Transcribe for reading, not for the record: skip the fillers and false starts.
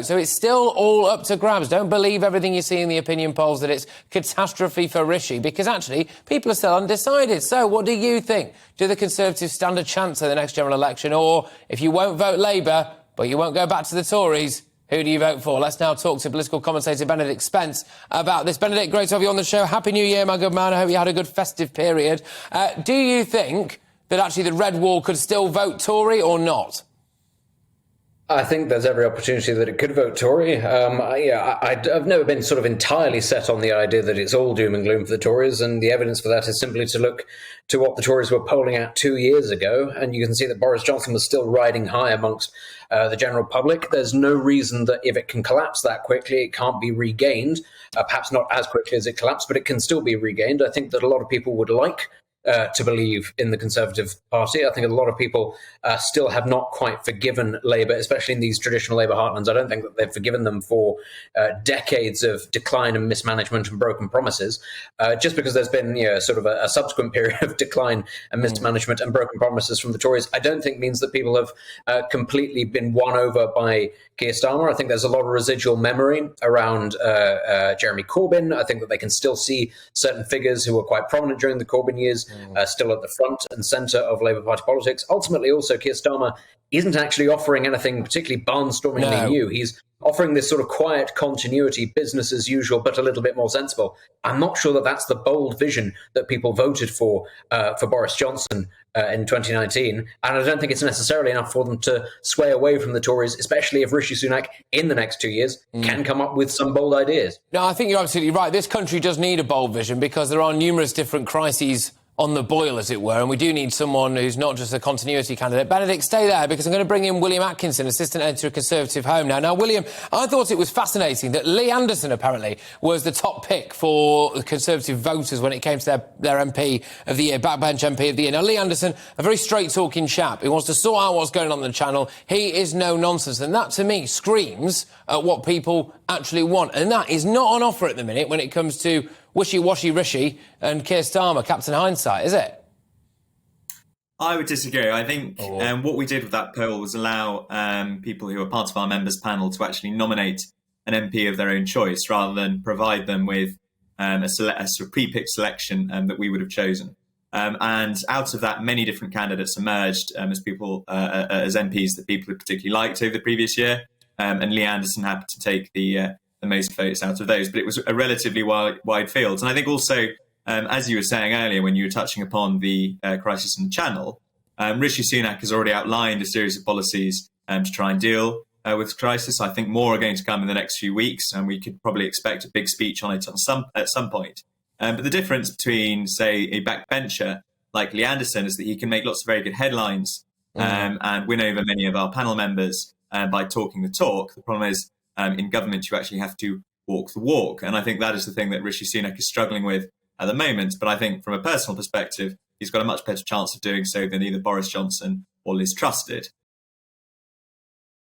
So it's still all up to grabs. Don't believe everything you see in the opinion polls that it's catastrophe for Rishi, because actually people are still undecided. So what do you think? Do the Conservatives stand a chance in the next general election? Or if you won't vote Labour, but you won't go back to the Tories, who do you vote for? Let's now talk to political commentator Benedict Spence about this. Benedict, great to have you on the show. Happy New Year, my good man. I hope you had a good festive period. Do you think that actually the Red Wall could still vote Tory or not? I think there's every opportunity that it could vote Tory. I've never been sort of entirely set on the idea that it's all doom and gloom for the Tories, and the evidence for that is simply to look to what the Tories were polling at 2 years ago, and you can see that Boris Johnson was still riding high amongst the general public. There's no reason that if it can collapse that quickly, it can't be regained. Perhaps not as quickly as it collapsed, but it can still be regained. I think that a lot of people would like to believe in the Conservative Party. I think a lot of people still have not quite forgiven Labour, especially in these traditional Labour heartlands. I don't think that they've forgiven them for decades of decline and mismanagement and broken promises. Just because there's been sort of a subsequent period of decline and mismanagement and broken promises from the Tories, I don't think means that people have completely been won over by Keir Starmer. I think there's a lot of residual memory around Jeremy Corbyn. I think that they can still see certain figures who were quite prominent during the Corbyn years still at the front and centre of Labour Party politics. Ultimately, also, Keir Starmer isn't actually offering anything particularly barnstormingly new. He's offering this sort of quiet continuity, business as usual, but a little bit more sensible. I'm not sure that that's the bold vision that people voted for Boris Johnson in 2019. And I don't think it's necessarily enough for them to sway away from the Tories, especially if Rishi Sunak in the next 2 years can come up with some bold ideas. No, I think you're absolutely right. This country does need a bold vision because there are numerous different crises on the boil, as it were, and we do need someone who's not just a continuity candidate. Benedict, stay there, because I'm going to bring in William Atkinson, assistant editor of Conservative Home now. Now, William, I thought it was fascinating that Lee Anderson apparently was the top pick for the Conservative voters when it came to their MP of the year, backbench MP of the year. Now, Lee Anderson, a very straight-talking chap who wants to sort out what's going on the channel. He is no nonsense, and that, to me, screams at what people actually want, and that is not on offer at the minute when it comes to wishy-washy Rishi and Keir Starmer, Captain Hindsight, is it? I would disagree. I think what we did with that poll was allow people who are part of our members panel to actually nominate an MP of their own choice rather than provide them with a sort of pre-picked selection that we would have chosen. And out of that, many different candidates emerged as MPs that people had particularly liked over the previous year. And Lee Anderson happened to take the most votes out of those, but it was a relatively wide field. And I think also, as you were saying earlier when you were touching upon the crisis in the Channel, Rishi Sunak has already outlined a series of policies to try and deal with the crisis. I think more are going to come in the next few weeks, and we could probably expect a big speech on it at some point. But the difference between, say, a backbencher like Lee Anderson is that he can make lots of very good headlines and win over many of our panel members by talking the talk. The problem is, in government, you actually have to walk the walk. And I think that is the thing that Rishi Sunak is struggling with at the moment. But I think from a personal perspective, he's got a much better chance of doing so than either Boris Johnson or Liz Truss did.